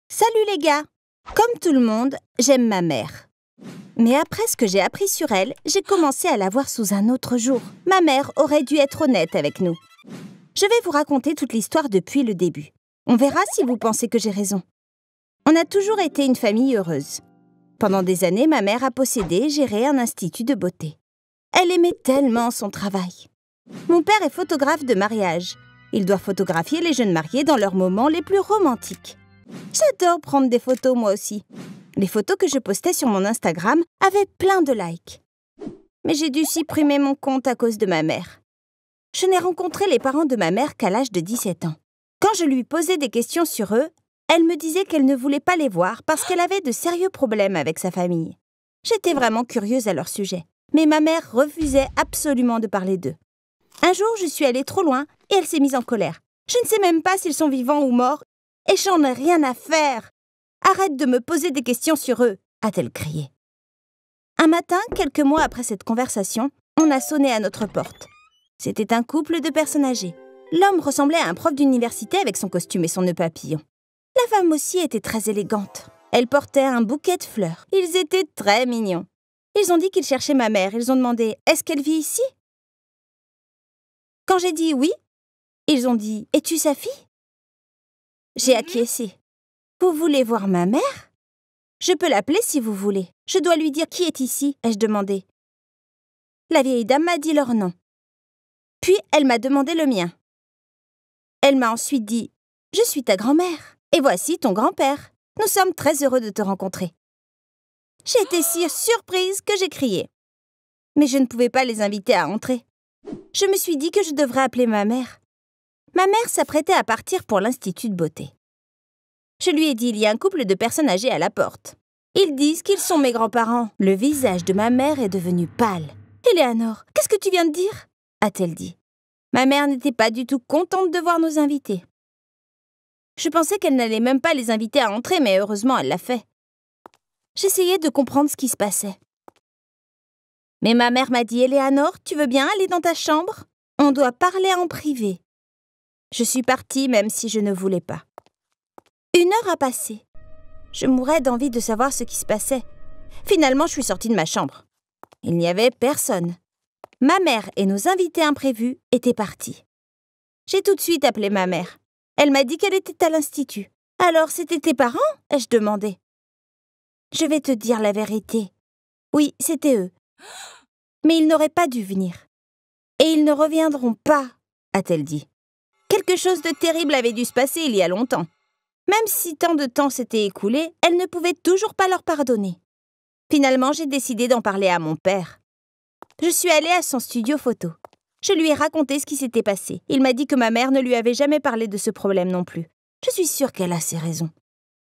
Salut les gars! Comme tout le monde, j'aime ma mère. Mais après ce que j'ai appris sur elle, j'ai commencé à la voir sous un autre jour. Ma mère aurait dû être honnête avec nous. Je vais vous raconter toute l'histoire depuis le début. On verra si vous pensez que j'ai raison. On a toujours été une famille heureuse. Pendant des années, ma mère a possédé et géré un institut de beauté. Elle aimait tellement son travail. Mon père est photographe de mariage. Il doit photographier les jeunes mariés dans leurs moments les plus romantiques. J'adore prendre des photos moi aussi. Les photos que je postais sur mon Instagram avaient plein de likes. Mais j'ai dû supprimer mon compte à cause de ma mère. Je n'ai rencontré les parents de ma mère qu'à l'âge de 17 ans. Quand je lui posais des questions sur eux, elle me disait qu'elle ne voulait pas les voir parce qu'elle avait de sérieux problèmes avec sa famille. J'étais vraiment curieuse à leur sujet, mais ma mère refusait absolument de parler d'eux. Un jour, je suis allée trop loin et elle s'est mise en colère. Je ne sais même pas s'ils sont vivants ou morts et j'en ai rien à faire. Arrête de me poser des questions sur eux, a-t-elle crié. Un matin, quelques mois après cette conversation, on a sonné à notre porte. C'était un couple de personnes âgées. L'homme ressemblait à un prof d'université avec son costume et son nœud papillon. La femme aussi était très élégante. Elle portait un bouquet de fleurs. Ils étaient très mignons. Ils ont dit qu'ils cherchaient ma mère. Ils ont demandé « Est-ce qu'elle vit ici ?» Quand j'ai dit « oui », ils ont dit « Es-tu sa fille ?» J'ai acquiescé. « Vous voulez voir ma mère ? Je peux l'appeler si vous voulez. Je dois lui dire qui est ici ?» ai-je demandé. La vieille dame m'a dit leur nom. Puis elle m'a demandé le mien. Elle m'a ensuite dit « Je suis ta grand-mère et voici ton grand-père. Nous sommes très heureux de te rencontrer. » J'ai été si surprise que j'ai crié. Mais je ne pouvais pas les inviter à entrer. Je me suis dit que je devrais appeler ma mère. Ma mère s'apprêtait à partir pour l'institut de beauté. Je lui ai dit « Il y a un couple de personnes âgées à la porte. Ils disent qu'ils sont mes grands-parents. » Le visage de ma mère est devenu pâle. « Éléanor, qu'est-ce que tu viens de dire ?» a-t-elle dit. Ma mère n'était pas du tout contente de voir nos invités. Je pensais qu'elle n'allait même pas les inviter à entrer, mais heureusement, elle l'a fait. J'essayais de comprendre ce qui se passait. Mais ma mère m'a dit « Éléanor, tu veux bien aller dans ta chambre ? On doit parler en privé. » Je suis partie même si je ne voulais pas. 1 heure a passé. Je mourais d'envie de savoir ce qui se passait. Finalement, je suis sortie de ma chambre. Il n'y avait personne. Ma mère et nos invités imprévus étaient partis. J'ai tout de suite appelé ma mère. Elle m'a dit qu'elle était à l'institut. « Alors, c'était tes parents ?» ai-je demandé. « Je vais te dire la vérité. Oui, c'était eux. Mais ils n'auraient pas dû venir. Et ils ne reviendront pas, a-t-elle dit. Quelque chose de terrible avait dû se passer il y a longtemps. Même si tant de temps s'était écoulé, elle ne pouvait toujours pas leur pardonner. Finalement, j'ai décidé d'en parler à mon père. Je suis allée à son studio photo. Je lui ai raconté ce qui s'était passé. Il m'a dit que ma mère ne lui avait jamais parlé de ce problème non plus. Je suis sûre qu'elle a ses raisons.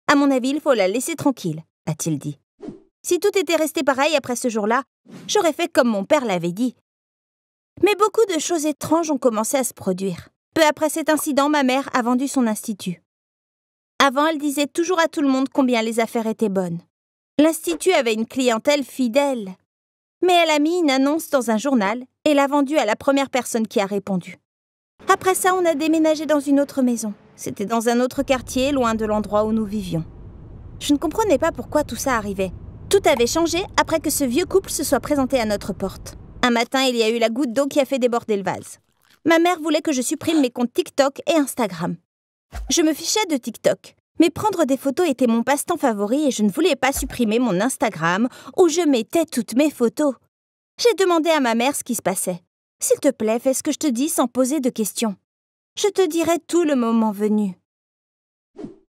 À mon avis, il faut la laisser tranquille, a-t-il dit. Si tout était resté pareil après ce jour-là, j'aurais fait comme mon père l'avait dit. Mais beaucoup de choses étranges ont commencé à se produire. Peu après cet incident, ma mère a vendu son institut. Avant, elle disait toujours à tout le monde combien les affaires étaient bonnes. L'institut avait une clientèle fidèle. Mais elle a mis une annonce dans un journal et l'a vendue à la première personne qui a répondu. Après ça, on a déménagé dans une autre maison. C'était dans un autre quartier, loin de l'endroit où nous vivions. Je ne comprenais pas pourquoi tout ça arrivait. Tout avait changé après que ce vieux couple se soit présenté à notre porte. Un matin, il y a eu la goutte d'eau qui a fait déborder le vase. Ma mère voulait que je supprime mes comptes TikTok et Instagram. Je me fichais de TikTok, mais prendre des photos était mon passe-temps favori et je ne voulais pas supprimer mon Instagram où je mettais toutes mes photos. J'ai demandé à ma mère ce qui se passait. « S'il te plaît, fais ce que je te dis sans poser de questions. Je te dirai tout le moment venu. »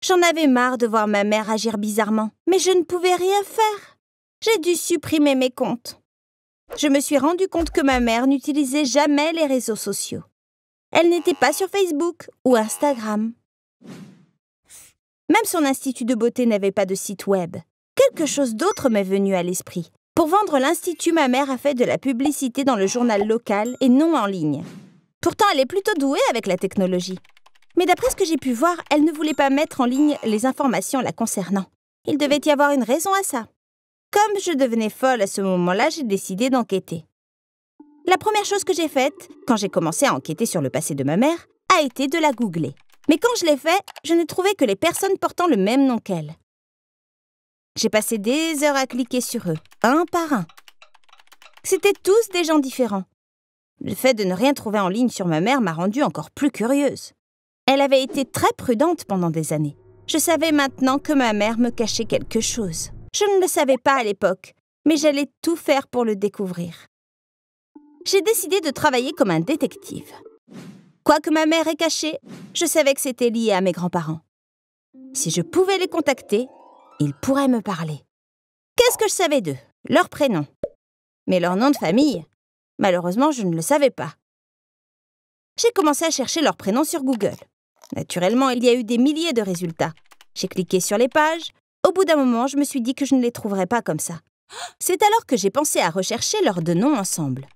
J'en avais marre de voir ma mère agir bizarrement, mais je ne pouvais rien faire. J'ai dû supprimer mes comptes. Je me suis rendu compte que ma mère n'utilisait jamais les réseaux sociaux. Elle n'était pas sur Facebook ou Instagram. Même son institut de beauté n'avait pas de site web. Quelque chose d'autre m'est venu à l'esprit. Pour vendre l'institut, ma mère a fait de la publicité dans le journal local et non en ligne. Pourtant, elle est plutôt douée avec la technologie. Mais d'après ce que j'ai pu voir, elle ne voulait pas mettre en ligne les informations la concernant. Il devait y avoir une raison à ça. Comme je devenais folle à ce moment-là, j'ai décidé d'enquêter. La première chose que j'ai faite, quand j'ai commencé à enquêter sur le passé de ma mère, a été de la googler. Mais quand je l'ai fait, je n'ai trouvé que les personnes portant le même nom qu'elle. J'ai passé des heures à cliquer sur eux, un par un. C'étaient tous des gens différents. Le fait de ne rien trouver en ligne sur ma mère m'a rendue encore plus curieuse. Elle avait été très prudente pendant des années. Je savais maintenant que ma mère me cachait quelque chose. Je ne le savais pas à l'époque, mais j'allais tout faire pour le découvrir. J'ai décidé de travailler comme un détective. Quoi que ma mère ait caché, je savais que c'était lié à mes grands-parents. Si je pouvais les contacter, ils pourraient me parler. Qu'est-ce que je savais d'eux? Leur prénom. Mais leur nom de famille, malheureusement, je ne le savais pas. J'ai commencé à chercher leur prénom sur Google. Naturellement, il y a eu des milliers de résultats. J'ai cliqué sur les pages. Au bout d'un moment, je me suis dit que je ne les trouverais pas comme ça. C'est alors que j'ai pensé à rechercher leurs deux noms ensemble.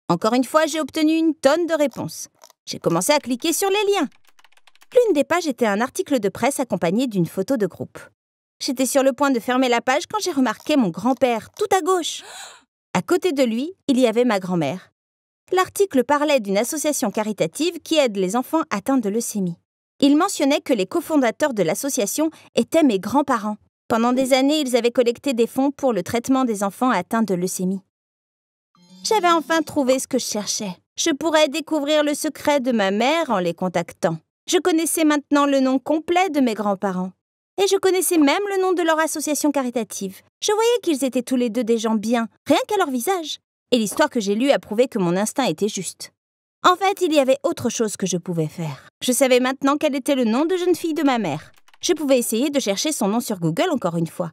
Encore une fois, j'ai obtenu une tonne de réponses. J'ai commencé à cliquer sur les liens. L'une des pages était un article de presse accompagné d'une photo de groupe. J'étais sur le point de fermer la page quand j'ai remarqué mon grand-père, tout à gauche. À côté de lui, il y avait ma grand-mère. L'article parlait d'une association caritative qui aide les enfants atteints de leucémie. Il mentionnait que les cofondateurs de l'association étaient mes grands-parents. Pendant des années, ils avaient collecté des fonds pour le traitement des enfants atteints de leucémie. J'avais enfin trouvé ce que je cherchais. Je pourrais découvrir le secret de ma mère en les contactant. Je connaissais maintenant le nom complet de mes grands-parents. Et je connaissais même le nom de leur association caritative. Je voyais qu'ils étaient tous les deux des gens bien, rien qu'à leur visage. Et l'histoire que j'ai lue a prouvé que mon instinct était juste. En fait, il y avait autre chose que je pouvais faire. Je savais maintenant quel était le nom de jeune fille de ma mère. Je pouvais essayer de chercher son nom sur Google encore une fois.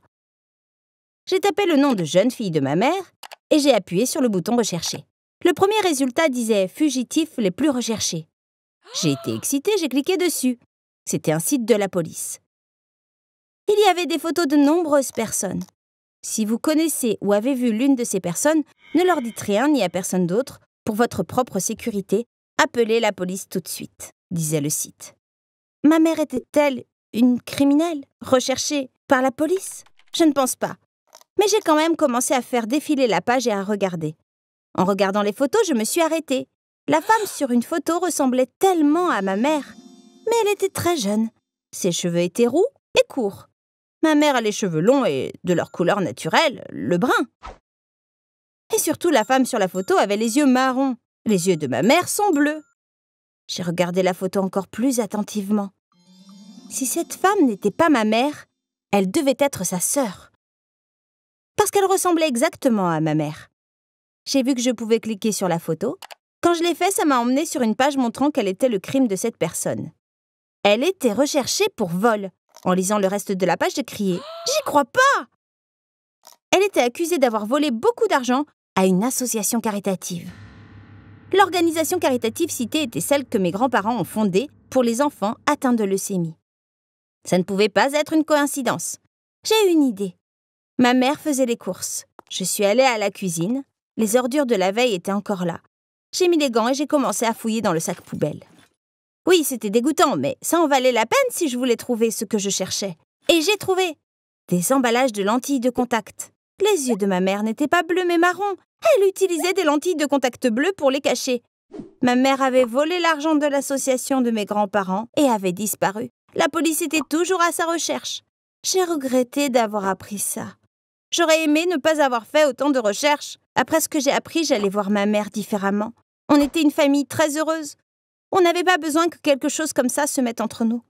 J'ai tapé le nom de jeune fille de ma mère et j'ai appuyé sur le bouton « Rechercher ». Le premier résultat disait « Fugitifs les plus recherchés ». J'ai été excitée, j'ai cliqué dessus. C'était un site de la police. Il y avait des photos de nombreuses personnes. Si vous connaissez ou avez vu l'une de ces personnes, ne leur dites rien ni à personne d'autre. Pour votre propre sécurité, appelez la police tout de suite, disait le site. Ma mère était-elle une criminelle recherchée par la police? Je ne pense pas. Mais j'ai quand même commencé à faire défiler la page et à regarder. En regardant les photos, je me suis arrêtée. La femme sur une photo ressemblait tellement à ma mère. Mais elle était très jeune. Ses cheveux étaient roux et courts. Ma mère a les cheveux longs et de leur couleur naturelle, le brun. Et surtout, la femme sur la photo avait les yeux marrons. Les yeux de ma mère sont bleus. J'ai regardé la photo encore plus attentivement. Si cette femme n'était pas ma mère, elle devait être sa sœur. Parce qu'elle ressemblait exactement à ma mère. J'ai vu que je pouvais cliquer sur la photo. Quand je l'ai fait, ça m'a emmenée sur une page montrant quel était le crime de cette personne. Elle était recherchée pour vol. En lisant le reste de la page, j'ai crié « J'y crois pas !» Elle était accusée d'avoir volé beaucoup d'argent à une association caritative. L'organisation caritative citée était celle que mes grands-parents ont fondée pour les enfants atteints de leucémie. Ça ne pouvait pas être une coïncidence. J'ai eu une idée. Ma mère faisait les courses. Je suis allée à la cuisine. Les ordures de la veille étaient encore là. J'ai mis les gants et j'ai commencé à fouiller dans le sac poubelle. Oui, c'était dégoûtant, mais ça en valait la peine si je voulais trouver ce que je cherchais. Et j'ai trouvé des emballages de lentilles de contact. Les yeux de ma mère n'étaient pas bleus mais marrons. Elle utilisait des lentilles de contact bleues pour les cacher. Ma mère avait volé l'argent de l'association de mes grands-parents et avait disparu. La police était toujours à sa recherche. J'ai regretté d'avoir appris ça. J'aurais aimé ne pas avoir fait autant de recherches. Après ce que j'ai appris, j'allais voir ma mère différemment. On était une famille très heureuse. On n'avait pas besoin que quelque chose comme ça se mette entre nous.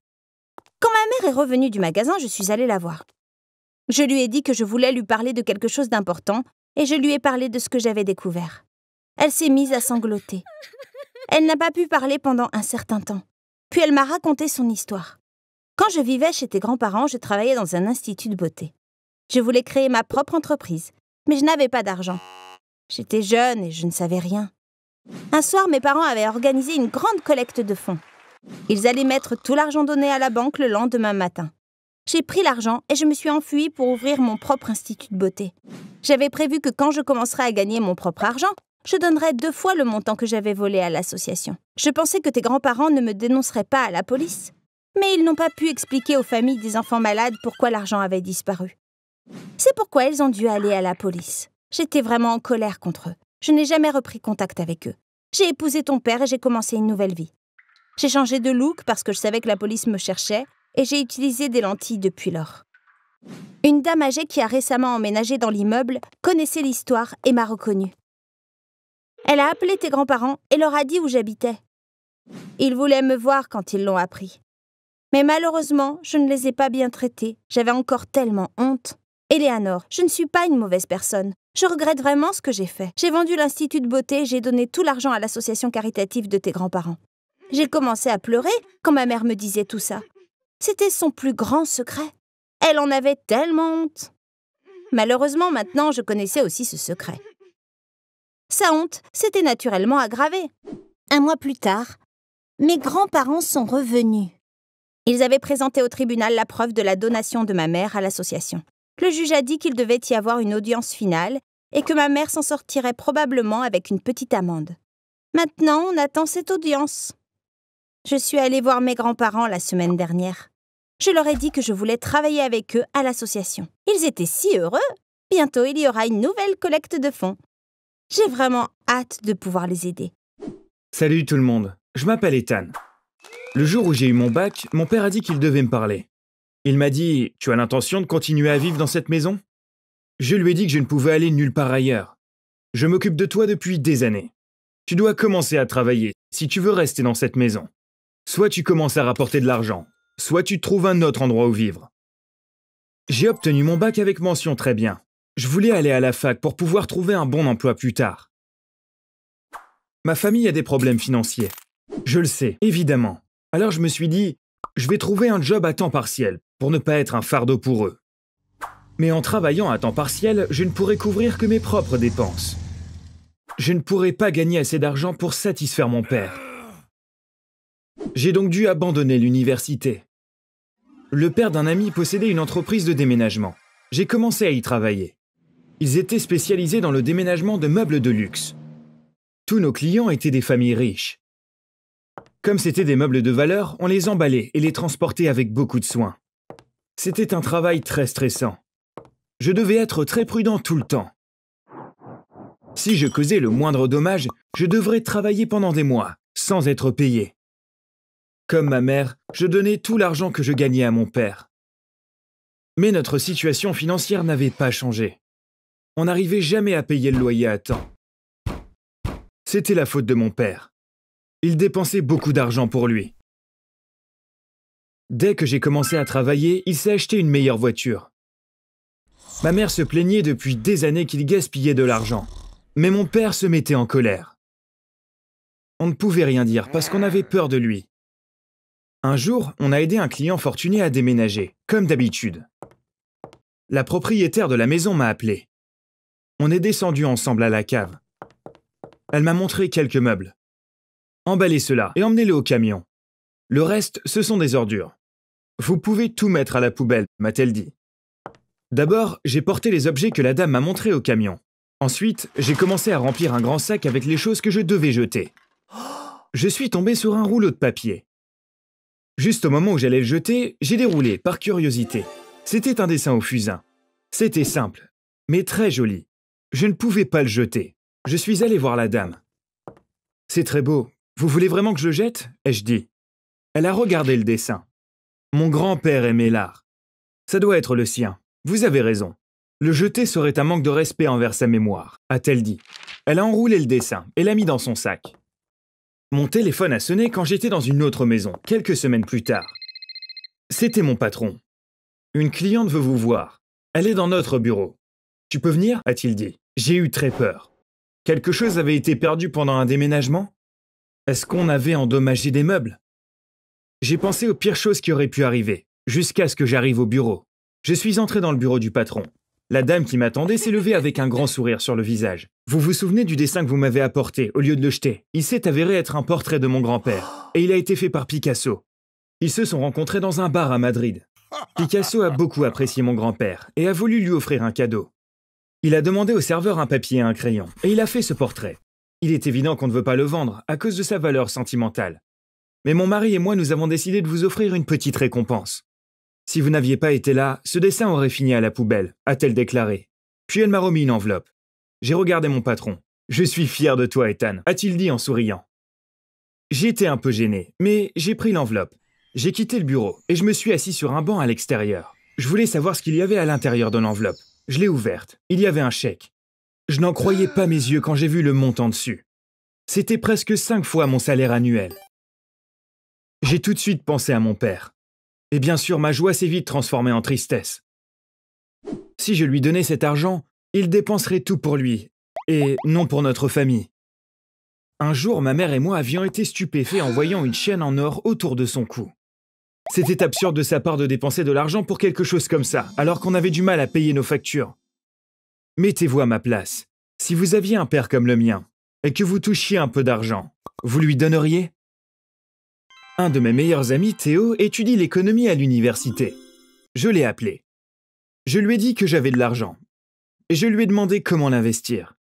Quand ma mère est revenue du magasin, je suis allée la voir. Je lui ai dit que je voulais lui parler de quelque chose d'important et je lui ai parlé de ce que j'avais découvert. Elle s'est mise à sangloter. Elle n'a pas pu parler pendant un certain temps. Puis elle m'a raconté son histoire. Quand je vivais chez tes grands-parents, je travaillais dans un institut de beauté. Je voulais créer ma propre entreprise, mais je n'avais pas d'argent. J'étais jeune et je ne savais rien. Un soir, mes parents avaient organisé une grande collecte de fonds. Ils allaient mettre tout l'argent donné à la banque le lendemain matin. J'ai pris l'argent et je me suis enfuie pour ouvrir mon propre institut de beauté. J'avais prévu que quand je commencerais à gagner mon propre argent, je donnerais 2 fois le montant que j'avais volé à l'association. Je pensais que tes grands-parents ne me dénonceraient pas à la police. Mais ils n'ont pas pu expliquer aux familles des enfants malades pourquoi l'argent avait disparu. C'est pourquoi ils ont dû aller à la police. J'étais vraiment en colère contre eux. Je n'ai jamais repris contact avec eux. J'ai épousé ton père et j'ai commencé une nouvelle vie. J'ai changé de look parce que je savais que la police me cherchait et j'ai utilisé des lentilles depuis lors. Une dame âgée qui a récemment emménagé dans l'immeuble connaissait l'histoire et m'a reconnue. Elle a appelé tes grands-parents et leur a dit où j'habitais. Ils voulaient me voir quand ils l'ont appris. Mais malheureusement, je ne les ai pas bien traités. J'avais encore tellement honte. Éléanor, je ne suis pas une mauvaise personne. Je regrette vraiment ce que j'ai fait. J'ai vendu l'Institut de beauté et j'ai donné tout l'argent à l'association caritative de tes grands-parents. J'ai commencé à pleurer quand ma mère me disait tout ça. C'était son plus grand secret. Elle en avait tellement honte. Malheureusement, maintenant, je connaissais aussi ce secret. Sa honte s'était naturellement aggravée. 1 mois plus tard, mes grands-parents sont revenus. Ils avaient présenté au tribunal la preuve de la donation de ma mère à l'association. Le juge a dit qu'il devait y avoir une audience finale et que ma mère s'en sortirait probablement avec une petite amende. Maintenant, on attend cette audience. Je suis allée voir mes grands-parents la semaine dernière. Je leur ai dit que je voulais travailler avec eux à l'association. Ils étaient si heureux. Bientôt, il y aura une nouvelle collecte de fonds. J'ai vraiment hâte de pouvoir les aider. Salut tout le monde, je m'appelle Ethan. Le jour où j'ai eu mon bac, mon père a dit qu'il devait me parler. Il m'a dit « Tu as l'intention de continuer à vivre dans cette maison ?» Je lui ai dit que je ne pouvais aller nulle part ailleurs. Je m'occupe de toi depuis des années. Tu dois commencer à travailler si tu veux rester dans cette maison. Soit tu commences à rapporter de l'argent, soit tu trouves un autre endroit où vivre. J'ai obtenu mon bac avec mention très bien. Je voulais aller à la fac pour pouvoir trouver un bon emploi plus tard. Ma famille a des problèmes financiers. Je le sais, évidemment. Alors je me suis dit, je vais trouver un job à temps partiel pour ne pas être un fardeau pour eux. Mais en travaillant à temps partiel, je ne pourrai couvrir que mes propres dépenses. Je ne pourrai pas gagner assez d'argent pour satisfaire mon père. J'ai donc dû abandonner l'université. Le père d'un ami possédait une entreprise de déménagement. J'ai commencé à y travailler. Ils étaient spécialisés dans le déménagement de meubles de luxe. Tous nos clients étaient des familles riches. Comme c'était des meubles de valeur, on les emballait et les transportait avec beaucoup de soin. C'était un travail très stressant. Je devais être très prudent tout le temps. Si je causais le moindre dommage, je devrais travailler pendant des mois, sans être payé. Comme ma mère, je donnais tout l'argent que je gagnais à mon père. Mais notre situation financière n'avait pas changé. On n'arrivait jamais à payer le loyer à temps. C'était la faute de mon père. Il dépensait beaucoup d'argent pour lui. Dès que j'ai commencé à travailler, il s'est acheté une meilleure voiture. Ma mère se plaignait depuis des années qu'il gaspillait de l'argent. Mais mon père se mettait en colère. On ne pouvait rien dire parce qu'on avait peur de lui. Un jour, on a aidé un client fortuné à déménager, comme d'habitude. La propriétaire de la maison m'a appelé. On est descendu ensemble à la cave. Elle m'a montré quelques meubles. Emballez cela et emmenez-le au camion. Le reste, ce sont des ordures. Vous pouvez tout mettre à la poubelle, m'a-t-elle dit. D'abord, j'ai porté les objets que la dame m'a montrés au camion. Ensuite, j'ai commencé à remplir un grand sac avec les choses que je devais jeter. Je suis tombé sur un rouleau de papier. Juste au moment où j'allais le jeter, j'ai déroulé, par curiosité. C'était un dessin au fusain. C'était simple, mais très joli. Je ne pouvais pas le jeter. Je suis allé voir la dame. « C'est très beau. Vous voulez vraiment que je le jette ?» ai-je dit. Elle a regardé le dessin. Mon grand-père aimait l'art. Ça doit être le sien. Vous avez raison. Le jeter serait un manque de respect envers sa mémoire, a-t-elle dit. Elle a enroulé le dessin et l'a mis dans son sac. Mon téléphone a sonné quand j'étais dans une autre maison, quelques semaines plus tard. C'était mon patron. « Une cliente veut vous voir. Elle est dans notre bureau. Tu peux venir ?» a-t-il dit. J'ai eu très peur. Quelque chose avait été perdu pendant un déménagement? Est-ce qu'on avait endommagé des meubles? J'ai pensé aux pires choses qui auraient pu arriver, jusqu'à ce que j'arrive au bureau. Je suis entré dans le bureau du patron. La dame qui m'attendait s'est levée avec un grand sourire sur le visage. « Vous vous souvenez du dessin que vous m'avez apporté, au lieu de le jeter? Il s'est avéré être un portrait de mon grand-père, et il a été fait par Picasso. Ils se sont rencontrés dans un bar à Madrid. Picasso a beaucoup apprécié mon grand-père, et a voulu lui offrir un cadeau. Il a demandé au serveur un papier et un crayon, et il a fait ce portrait. Il est évident qu'on ne veut pas le vendre, à cause de sa valeur sentimentale. Mais mon mari et moi, nous avons décidé de vous offrir une petite récompense. Si vous n'aviez pas été là, ce dessin aurait fini à la poubelle, a-t-elle déclaré. Puis elle m'a remis une enveloppe. J'ai regardé mon patron. « Je suis fier de toi, Ethan », a-t-il dit en souriant. J'étais un peu gêné, mais j'ai pris l'enveloppe. J'ai quitté le bureau et je me suis assis sur un banc à l'extérieur. Je voulais savoir ce qu'il y avait à l'intérieur de l'enveloppe. Je l'ai ouverte. Il y avait un chèque. Je n'en croyais pas mes yeux quand j'ai vu le montant dessus. C'était presque 5 fois mon salaire annuel. J'ai tout de suite pensé à mon père. Et bien sûr, ma joie s'est vite transformée en tristesse. Si je lui donnais cet argent, il dépenserait tout pour lui, et non pour notre famille. Un jour, ma mère et moi avions été stupéfaits en voyant une chaîne en or autour de son cou. C'était absurde de sa part de dépenser de l'argent pour quelque chose comme ça, alors qu'on avait du mal à payer nos factures. Mettez-vous à ma place. Si vous aviez un père comme le mien, et que vous touchiez un peu d'argent, vous lui donneriez? Un de mes meilleurs amis, Théo, étudie l'économie à l'université. Je l'ai appelé. Je lui ai dit que j'avais de l'argent. Et je lui ai demandé comment l'investir.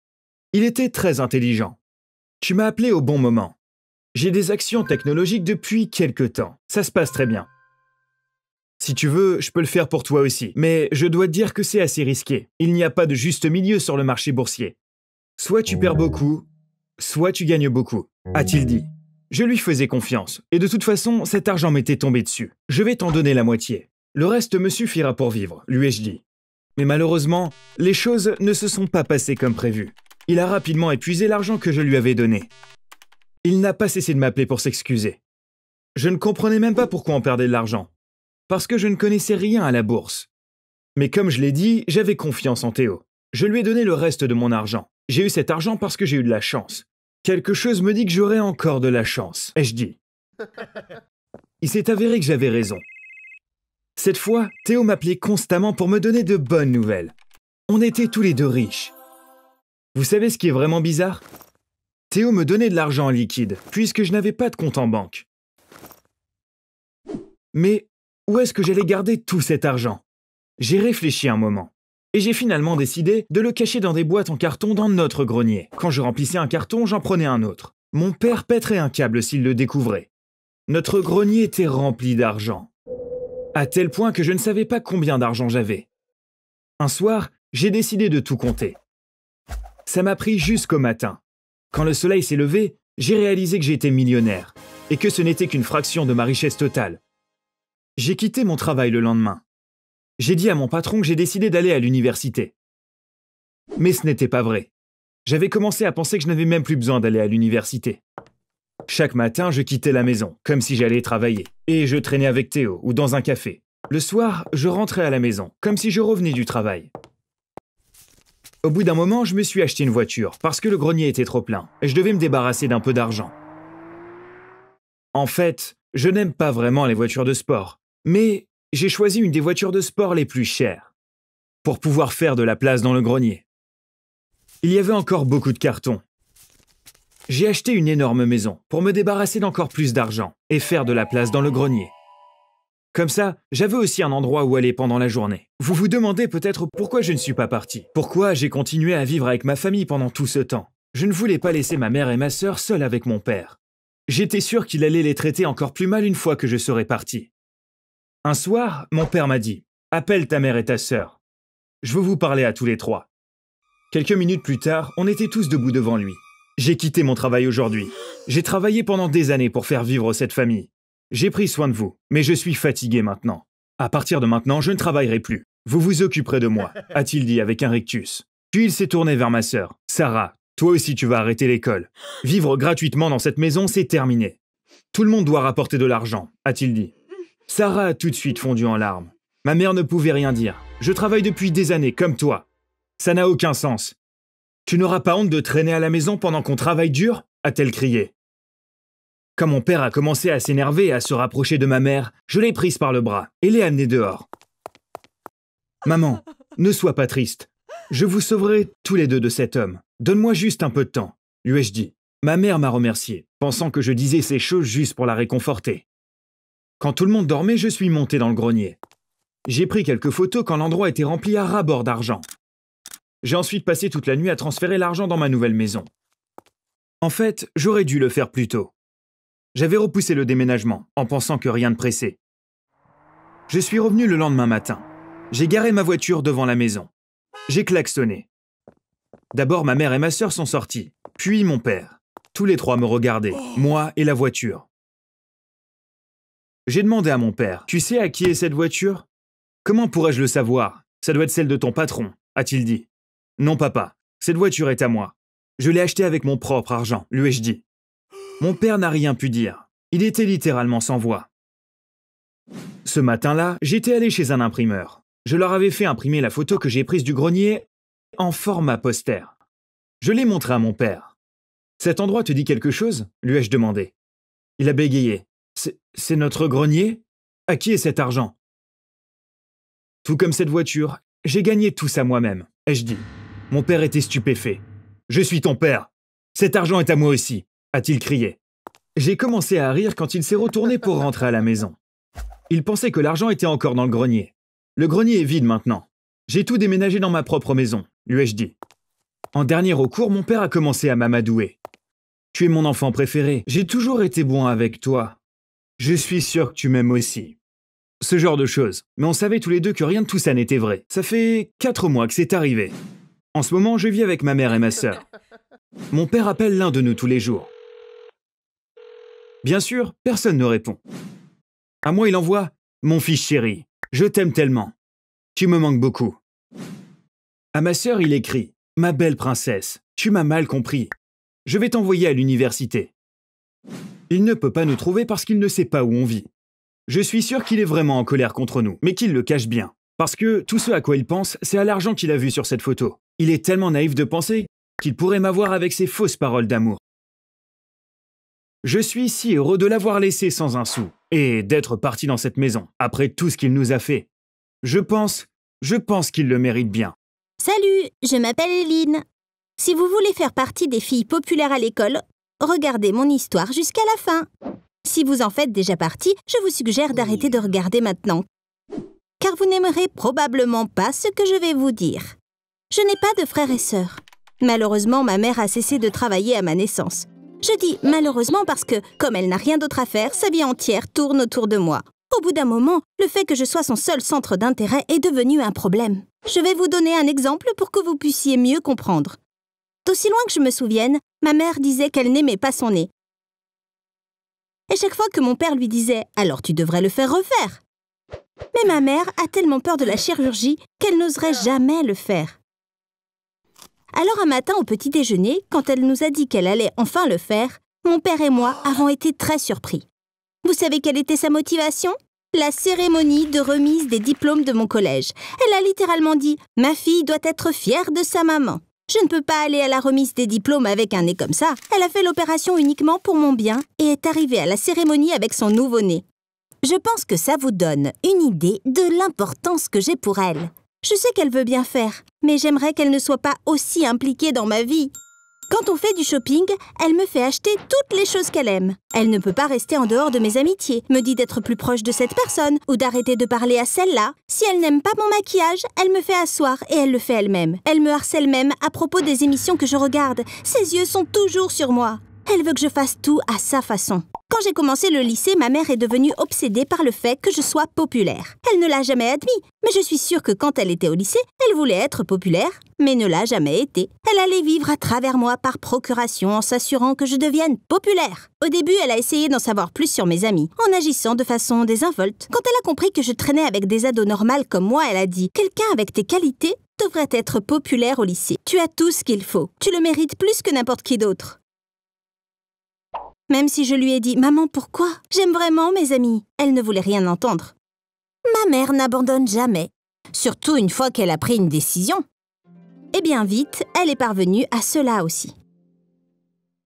Il était très intelligent. Tu m'as appelé au bon moment. J'ai des actions technologiques depuis quelque temps. Ça se passe très bien. Si tu veux, je peux le faire pour toi aussi. Mais je dois te dire que c'est assez risqué. Il n'y a pas de juste milieu sur le marché boursier. Soit tu perds beaucoup, soit tu gagnes beaucoup, a-t-il dit. Je lui faisais confiance. Et de toute façon, cet argent m'était tombé dessus. Je vais t'en donner la moitié. Le reste me suffira pour vivre, lui ai-je dit. Mais malheureusement, les choses ne se sont pas passées comme prévu. Il a rapidement épuisé l'argent que je lui avais donné. Il n'a pas cessé de m'appeler pour s'excuser. Je ne comprenais même pas pourquoi on perdait de l'argent. Parce que je ne connaissais rien à la bourse. Mais comme je l'ai dit, j'avais confiance en Théo. Je lui ai donné le reste de mon argent. J'ai eu cet argent parce que j'ai eu de la chance. Quelque chose me dit que j'aurai encore de la chance, ai-je dit. Il s'est avéré que j'avais raison. Cette fois, Théo m'appelait constamment pour me donner de bonnes nouvelles. On était tous les deux riches. Vous savez ce qui est vraiment bizarre? Théo me donnait de l'argent en liquide, puisque je n'avais pas de compte en banque. Mais où est-ce que j'allais garder tout cet argent? J'ai réfléchi un moment. Et j'ai finalement décidé de le cacher dans des boîtes en carton dans notre grenier. Quand je remplissais un carton, j'en prenais un autre. Mon père pèterait un câble s'il le découvrait. Notre grenier était rempli d'argent. À tel point que je ne savais pas combien d'argent j'avais. Un soir, j'ai décidé de tout compter. Ça m'a pris jusqu'au matin. Quand le soleil s'est levé, j'ai réalisé que j'étais millionnaire et que ce n'était qu'une fraction de ma richesse totale. J'ai quitté mon travail le lendemain. J'ai dit à mon patron que j'ai décidé d'aller à l'université. Mais ce n'était pas vrai. J'avais commencé à penser que je n'avais même plus besoin d'aller à l'université. Chaque matin, je quittais la maison, comme si j'allais travailler, et je traînais avec Théo ou dans un café. Le soir, je rentrais à la maison, comme si je revenais du travail. Au bout d'un moment, je me suis acheté une voiture, parce que le grenier était trop plein, et je devais me débarrasser d'un peu d'argent. En fait, je n'aime pas vraiment les voitures de sport, mais j'ai choisi une des voitures de sport les plus chères, pour pouvoir faire de la place dans le grenier. Il y avait encore beaucoup de cartons. J'ai acheté une énorme maison pour me débarrasser d'encore plus d'argent et faire de la place dans le grenier. Comme ça, j'avais aussi un endroit où aller pendant la journée. Vous vous demandez peut-être pourquoi je ne suis pas parti. Pourquoi j'ai continué à vivre avec ma famille pendant tout ce temps. Je ne voulais pas laisser ma mère et ma sœur seules avec mon père. J'étais sûr qu'il allait les traiter encore plus mal une fois que je serais parti. Un soir, mon père m'a dit « Appelle ta mère et ta sœur. Je veux vous parler à tous les trois. » Quelques minutes plus tard, on était tous debout devant lui. J'ai quitté mon travail aujourd'hui. J'ai travaillé pendant des années pour faire vivre cette famille. J'ai pris soin de vous, mais je suis fatigué maintenant. À partir de maintenant, je ne travaillerai plus. Vous vous occuperez de moi, a-t-il dit avec un rictus. Puis il s'est tourné vers ma sœur. Sarah, toi aussi tu vas arrêter l'école. Vivre gratuitement dans cette maison, c'est terminé. Tout le monde doit rapporter de l'argent, a-t-il dit. Sarah a tout de suite fondu en larmes. Ma mère ne pouvait rien dire. Je travaille depuis des années, comme toi. Ça n'a aucun sens. Tu n'auras pas honte de traîner à la maison pendant qu'on travaille dur? A-t-elle crié. Quand mon père a commencé à s'énerver et à se rapprocher de ma mère, je l'ai prise par le bras et l'ai amenée dehors. Maman, ne sois pas triste. Je vous sauverai tous les deux de cet homme. Donne-moi juste un peu de temps, lui ai-je dit. Ma mère m'a remercié, pensant que je disais ces choses juste pour la réconforter. Quand tout le monde dormait, je suis monté dans le grenier. J'ai pris quelques photos quand l'endroit était rempli à ras-bord d'argent. J'ai ensuite passé toute la nuit à transférer l'argent dans ma nouvelle maison. En fait, j'aurais dû le faire plus tôt. J'avais repoussé le déménagement, en pensant que rien ne pressait. Je suis revenu le lendemain matin. J'ai garé ma voiture devant la maison. J'ai klaxonné. D'abord, ma mère et ma sœur sont sorties, puis mon père. Tous les trois me regardaient, moi et la voiture. J'ai demandé à mon père, « Tu sais à qui est cette voiture ?»« Comment pourrais-je le savoir? Ça doit être celle de ton patron, a-t-il dit. »« Non, papa, cette voiture est à moi. Je l'ai achetée avec mon propre argent, lui ai-je dit. » Mon père n'a rien pu dire. Il était littéralement sans voix. Ce matin-là, j'étais allé chez un imprimeur. Je leur avais fait imprimer la photo que j'ai prise du grenier en format poster. Je l'ai montré à mon père. « Cet endroit te dit quelque chose ?» lui ai-je demandé. Il a bégayé. « C'est notre grenier? À qui est cet argent ?» Tout comme cette voiture, j'ai gagné tout ça moi-même, ai-je dit. Mon père était stupéfait. « Je suis ton père. Cet argent est à moi aussi, a-t-il crié. J'ai commencé à rire quand il s'est retourné pour rentrer à la maison. Il pensait que l'argent était encore dans le grenier. Le grenier est vide maintenant. J'ai tout déménagé dans ma propre maison, lui ai-je dit. En dernier recours, mon père a commencé à m'amadouer. « Tu es mon enfant préféré. J'ai toujours été bon avec toi. Je suis sûr que tu m'aimes aussi. » Ce genre de choses. Mais on savait tous les deux que rien de tout ça n'était vrai. Ça fait 4 mois que c'est arrivé. En ce moment, je vis avec ma mère et ma sœur. Mon père appelle l'un de nous tous les jours. Bien sûr, personne ne répond. À moi, il envoie « Mon fils chéri, je t'aime tellement. Tu me manques beaucoup. » À ma sœur, il écrit « Ma belle princesse, tu m'as mal compris. Je vais t'envoyer à l'université. » Il ne peut pas nous trouver parce qu'il ne sait pas où on vit. Je suis sûr qu'il est vraiment en colère contre nous, mais qu'il le cache bien. Parce que tout ce à quoi il pense, c'est à l'argent qu'il a vu sur cette photo. Il est tellement naïf de penser qu'il pourrait m'avoir avec ses fausses paroles d'amour. Je suis si heureux de l'avoir laissé sans un sou et d'être parti dans cette maison, après tout ce qu'il nous a fait. Je pense qu'il le mérite bien. Salut, je m'appelle Éline. Si vous voulez faire partie des filles populaires à l'école, regardez mon histoire jusqu'à la fin. Si vous en faites déjà partie, je vous suggère d'arrêter de regarder maintenant, car vous n'aimerez probablement pas ce que je vais vous dire. Je n'ai pas de frères et sœurs. Malheureusement, ma mère a cessé de travailler à ma naissance. Je dis malheureusement parce que, comme elle n'a rien d'autre à faire, sa vie entière tourne autour de moi. Au bout d'un moment, le fait que je sois son seul centre d'intérêt est devenu un problème. Je vais vous donner un exemple pour que vous puissiez mieux comprendre. D'aussi loin que je me souvienne, ma mère disait qu'elle n'aimait pas son nez. Et chaque fois que mon père lui disait « Alors tu devrais le faire refaire ». Mais ma mère a tellement peur de la chirurgie qu'elle n'oserait jamais le faire. Alors un matin au petit déjeuner, quand elle nous a dit qu'elle allait enfin le faire, mon père et moi avons été très surpris. Vous savez quelle était sa motivation? La cérémonie de remise des diplômes de mon collège. Elle a littéralement dit « Ma fille doit être fière de sa maman ». Je ne peux pas aller à la remise des diplômes avec un nez comme ça. Elle a fait l'opération uniquement pour mon bien et est arrivée à la cérémonie avec son nouveau nez. Je pense que ça vous donne une idée de l'importance que j'ai pour elle. Je sais qu'elle veut bien faire, mais j'aimerais qu'elle ne soit pas aussi impliquée dans ma vie. Quand on fait du shopping, elle me fait acheter toutes les choses qu'elle aime. Elle ne peut pas rester en dehors de mes amitiés, me dit d'être plus proche de cette personne ou d'arrêter de parler à celle-là. Si elle n'aime pas mon maquillage, elle me fait asseoir et elle le fait elle-même. Elle me harcèle même à propos des émissions que je regarde. Ses yeux sont toujours sur moi. Elle veut que je fasse tout à sa façon. Quand j'ai commencé le lycée, ma mère est devenue obsédée par le fait que je sois populaire. Elle ne l'a jamais admis, mais je suis sûre que quand elle était au lycée, elle voulait être populaire, mais ne l'a jamais été. Elle allait vivre à travers moi par procuration en s'assurant que je devienne populaire. Au début, elle a essayé d'en savoir plus sur mes amis, en agissant de façon désinvolte. Quand elle a compris que je traînais avec des ados normales comme moi, elle a dit « Quelqu'un avec tes qualités devrait être populaire au lycée. Tu as tout ce qu'il faut. Tu le mérites plus que n'importe qui d'autre. » Même si je lui ai dit « Maman, pourquoi? J'aime vraiment mes amis. » Elle ne voulait rien entendre. Ma mère n'abandonne jamais, surtout une fois qu'elle a pris une décision. Et bien vite, elle est parvenue à cela aussi.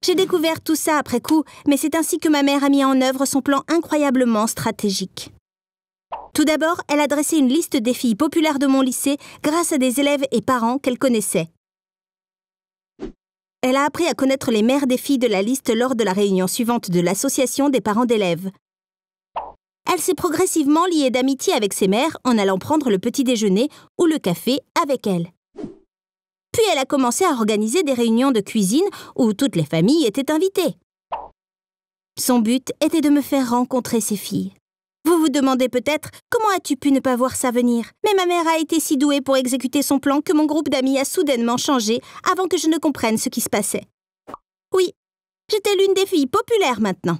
J'ai découvert tout ça après coup, mais c'est ainsi que ma mère a mis en œuvre son plan incroyablement stratégique. Tout d'abord, elle a dressé une liste des filles populaires de mon lycée grâce à des élèves et parents qu'elle connaissait. Elle a appris à connaître les mères des filles de la liste lors de la réunion suivante de l'association des parents d'élèves. Elle s'est progressivement liée d'amitié avec ses mères en allant prendre le petit déjeuner ou le café avec elles. Puis elle a commencé à organiser des réunions de cuisine où toutes les familles étaient invitées. Son but était de me faire rencontrer ces filles. Vous vous demandez peut-être comment as-tu pu ne pas voir ça venir? Mais ma mère a été si douée pour exécuter son plan que mon groupe d'amis a soudainement changé avant que je ne comprenne ce qui se passait. Oui, J'étais l'une des filles populaires maintenant.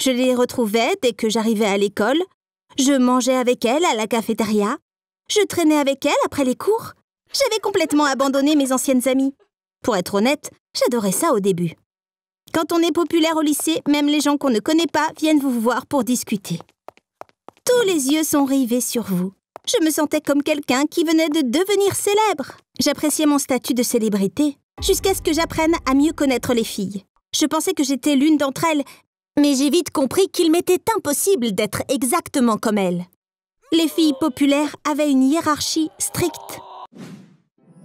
Je les retrouvais dès que j'arrivais à l'école. Je mangeais avec elles à la cafétéria. Je traînais avec elles après les cours. J'avais complètement abandonné mes anciennes amies. Pour être honnête, j'adorais ça au début. Quand on est populaire au lycée, même les gens qu'on ne connaît pas viennent vous voir pour discuter. Tous les yeux sont rivés sur vous. Je me sentais comme quelqu'un qui venait de devenir célèbre. J'appréciais mon statut de célébrité, jusqu'à ce que j'apprenne à mieux connaître les filles. Je pensais que j'étais l'une d'entre elles, mais j'ai vite compris qu'il m'était impossible d'être exactement comme elles. Les filles populaires avaient une hiérarchie stricte.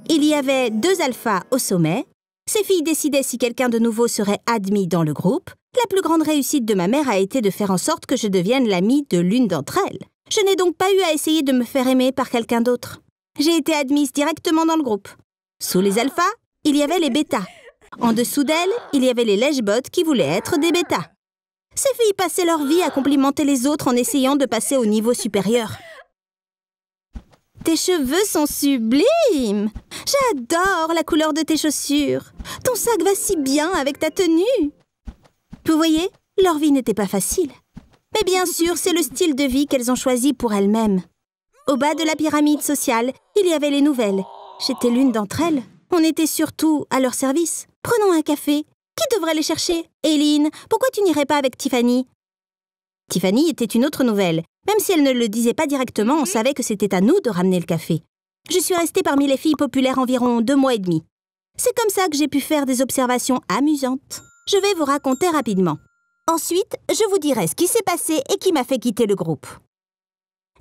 Il y avait 2 alphas au sommet. Ces filles décidaient si quelqu'un de nouveau serait admis dans le groupe. La plus grande réussite de ma mère a été de faire en sorte que je devienne l'amie de l'une d'entre elles. Je n'ai donc pas eu à essayer de me faire aimer par quelqu'un d'autre. J'ai été admise directement dans le groupe. Sous les alphas, il y avait les bêtas. En dessous d'elles, il y avait les lèche-bottes qui voulaient être des bêtas. Ces filles passaient leur vie à complimenter les autres en essayant de passer au niveau supérieur. Tes cheveux sont sublimes! J'adore la couleur de tes chaussures. Ton sac va si bien avec ta tenue. Vous voyez, leur vie n'était pas facile. Mais bien sûr, c'est le style de vie qu'elles ont choisi pour elles-mêmes. Au bas de la pyramide sociale, il y avait les nouvelles. J'étais l'une d'entre elles. On était surtout à leur service. Prenons un café. Qui devrait les chercher? Eileen, pourquoi tu n'irais pas avec Tiffany? Tiffany était une autre nouvelle. Même si elle ne le disait pas directement, on savait que c'était à nous de ramener le café. Je suis restée parmi les filles populaires environ 2 mois et demi. C'est comme ça que j'ai pu faire des observations amusantes. Je vais vous raconter rapidement. Ensuite, je vous dirai ce qui s'est passé et qui m'a fait quitter le groupe.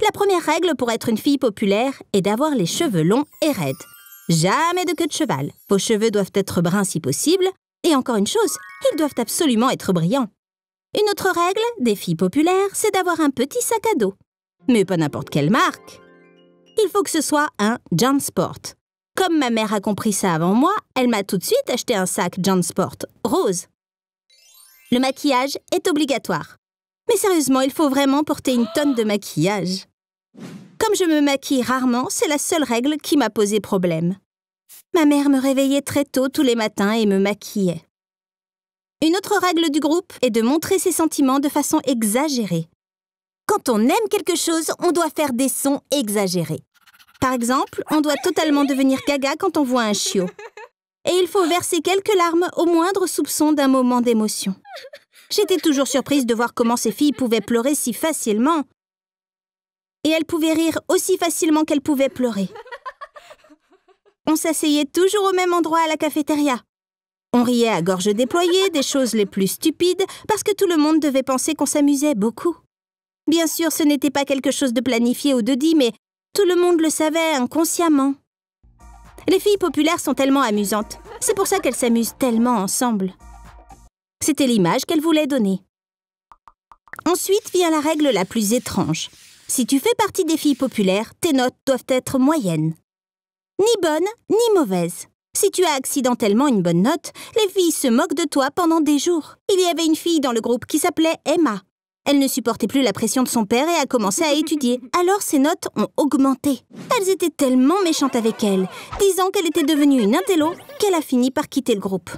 La première règle pour être une fille populaire est d'avoir les cheveux longs et raides. Jamais de queue de cheval. Vos cheveux doivent être bruns si possible. Et encore une chose, ils doivent absolument être brillants. Une autre règle des filles populaires, c'est d'avoir un petit sac à dos. Mais pas n'importe quelle marque. Il faut que ce soit un JanSport. Comme ma mère a compris ça avant moi, elle m'a tout de suite acheté un sac JanSport rose. Le maquillage est obligatoire. Mais sérieusement, il faut vraiment porter une tonne de maquillage. Comme je me maquille rarement, c'est la seule règle qui m'a posé problème. Ma mère me réveillait très tôt tous les matins et me maquillait. Une autre règle du groupe est de montrer ses sentiments de façon exagérée. Quand on aime quelque chose, on doit faire des sons exagérés. Par exemple, on doit totalement devenir gaga quand on voit un chiot. Et il faut verser quelques larmes au moindre soupçon d'un moment d'émotion. J'étais toujours surprise de voir comment ces filles pouvaient pleurer si facilement. Et elles pouvaient rire aussi facilement qu'elles pouvaient pleurer. On s'asseyait toujours au même endroit à la cafétéria. On riait à gorge déployée des choses les plus stupides parce que tout le monde devait penser qu'on s'amusait beaucoup. Bien sûr, ce n'était pas quelque chose de planifié ou de dit, mais tout le monde le savait inconsciemment. Les filles populaires sont tellement amusantes. C'est pour ça qu'elles s'amusent tellement ensemble. C'était l'image qu'elles voulaient donner. Ensuite vient la règle la plus étrange. Si tu fais partie des filles populaires, tes notes doivent être moyennes. Ni bonnes, ni mauvaises. Si tu as accidentellement une bonne note, les filles se moquent de toi pendant des jours. Il y avait une fille dans le groupe qui s'appelait Emma. Elle ne supportait plus la pression de son père et a commencé à étudier. Alors ses notes ont augmenté. Elles étaient tellement méchantes avec elle, disant qu'elle était devenue une intello, qu'elle a fini par quitter le groupe.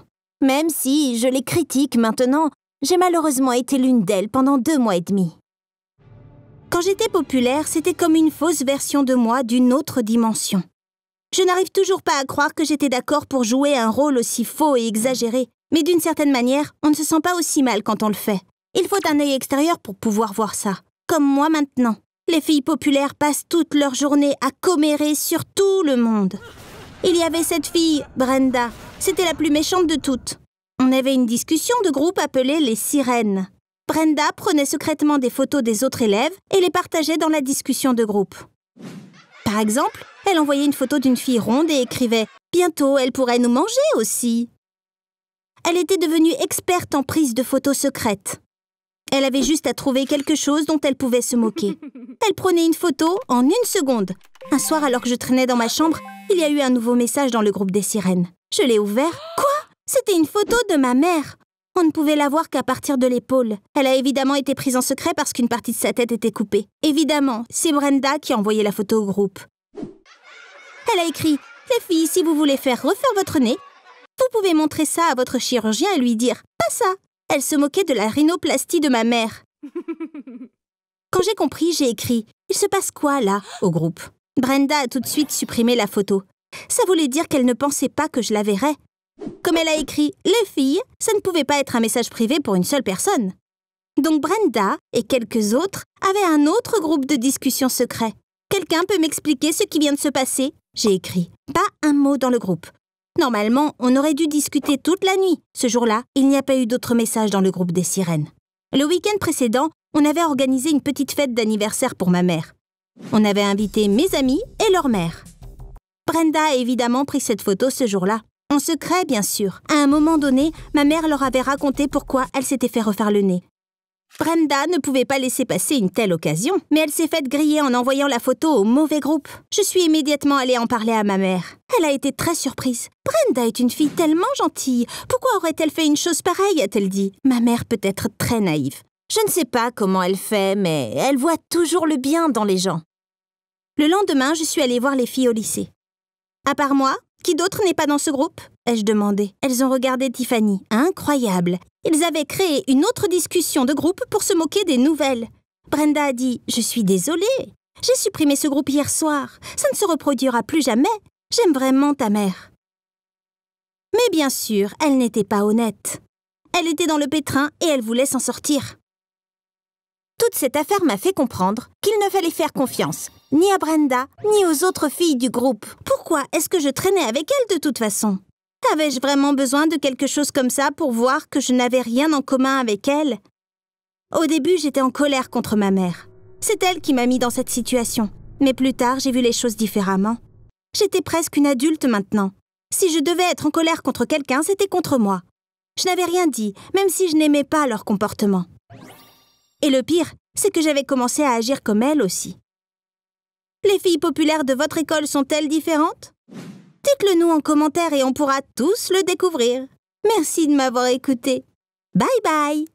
Même si je les critique maintenant, j'ai malheureusement été l'une d'elles pendant 2 mois et demi. Quand j'étais populaire, c'était comme une fausse version de moi d'une autre dimension. Je n'arrive toujours pas à croire que j'étais d'accord pour jouer un rôle aussi faux et exagéré. Mais d'une certaine manière, on ne se sent pas aussi mal quand on le fait. Il faut un œil extérieur pour pouvoir voir ça. Comme moi maintenant. Les filles populaires passent toute leur journée à commérer sur tout le monde. Il y avait cette fille, Brenda. C'était la plus méchante de toutes. On avait une discussion de groupe appelée les sirènes. Brenda prenait secrètement des photos des autres élèves et les partageait dans la discussion de groupe. Par exemple, elle envoyait une photo d'une fille ronde et écrivait « Bientôt, elle pourrait nous manger aussi ». Elle était devenue experte en prise de photos secrètes. Elle avait juste à trouver quelque chose dont elle pouvait se moquer. Elle prenait une photo en 1 seconde. Un soir, alors que je traînais dans ma chambre, il y a eu un nouveau message dans le groupe des sirènes. Je l'ai ouvert. Quoi? C'était une photo de ma mère. On ne pouvait la voir qu'à partir de l'épaule. Elle a évidemment été prise en secret parce qu'une partie de sa tête était coupée. Évidemment, c'est Brenda qui a envoyé la photo au groupe. Elle a écrit « Les filles, si vous voulez faire refaire votre nez, Vous pouvez montrer ça à votre chirurgien et lui dire « Pas ça !» Elle se moquait de la rhinoplastie de ma mère. Quand j'ai compris, j'ai écrit « Il se passe quoi, là ?» au groupe. Brenda a tout de suite supprimé la photo. Ça voulait dire qu'elle ne pensait pas que je la verrais. Comme elle a écrit « Les filles », ça ne pouvait pas être un message privé pour une seule personne. Donc Brenda et quelques autres avaient un autre groupe de discussion secret. Quelqu'un peut m'expliquer ce qui vient de se passer ? J'ai écrit. Pas un mot dans le groupe. Normalement, on aurait dû discuter toute la nuit. Ce jour-là, il n'y a pas eu d'autres messages dans le groupe des sirènes. Le week-end précédent, on avait organisé une petite fête d'anniversaire pour ma mère. On avait invité mes amis et leur mère. Brenda a évidemment pris cette photo ce jour-là. En secret, bien sûr. À un moment donné, ma mère leur avait raconté pourquoi elle s'était fait refaire le nez. Brenda ne pouvait pas laisser passer une telle occasion, mais elle s'est faite griller en envoyant la photo au mauvais groupe. Je suis immédiatement allée en parler à ma mère. Elle a été très surprise. « Brenda est une fille tellement gentille. Pourquoi aurait-elle fait une chose pareille ?» a-t-elle dit. Ma mère peut être très naïve. Je ne sais pas comment elle fait, mais elle voit toujours le bien dans les gens. Le lendemain, je suis allée voir les filles au lycée. « À part moi, qui d'autre n'est pas dans ce groupe ?» ai-je demandé. Elles ont regardé Tiffany. Incroyable. Ils avaient créé une autre discussion de groupe pour se moquer des nouvelles. Brenda a dit « Je suis désolée. J'ai supprimé ce groupe hier soir. Ça ne se reproduira plus jamais. J'aime vraiment ta mère. » Mais bien sûr, elle n'était pas honnête. Elle était dans le pétrin et elle voulait s'en sortir. Toute cette affaire m'a fait comprendre qu'il ne fallait faire confiance, ni à Brenda, ni aux autres filles du groupe. Pourquoi est-ce que je traînais avec elles de toute façon ? Avais-je vraiment besoin de quelque chose comme ça pour voir que je n'avais rien en commun avec elle ? Au début, j'étais en colère contre ma mère. C'est elle qui m'a mis dans cette situation. Mais plus tard, j'ai vu les choses différemment. J'étais presque une adulte maintenant. Si je devais être en colère contre quelqu'un, c'était contre moi. Je n'avais rien dit, même si je n'aimais pas leur comportement. Et le pire, c'est que j'avais commencé à agir comme elles aussi. Les filles populaires de votre école sont-elles différentes ? Dites-le nous en commentaire et on pourra tous le découvrir. Merci de m'avoir écouté. Bye bye!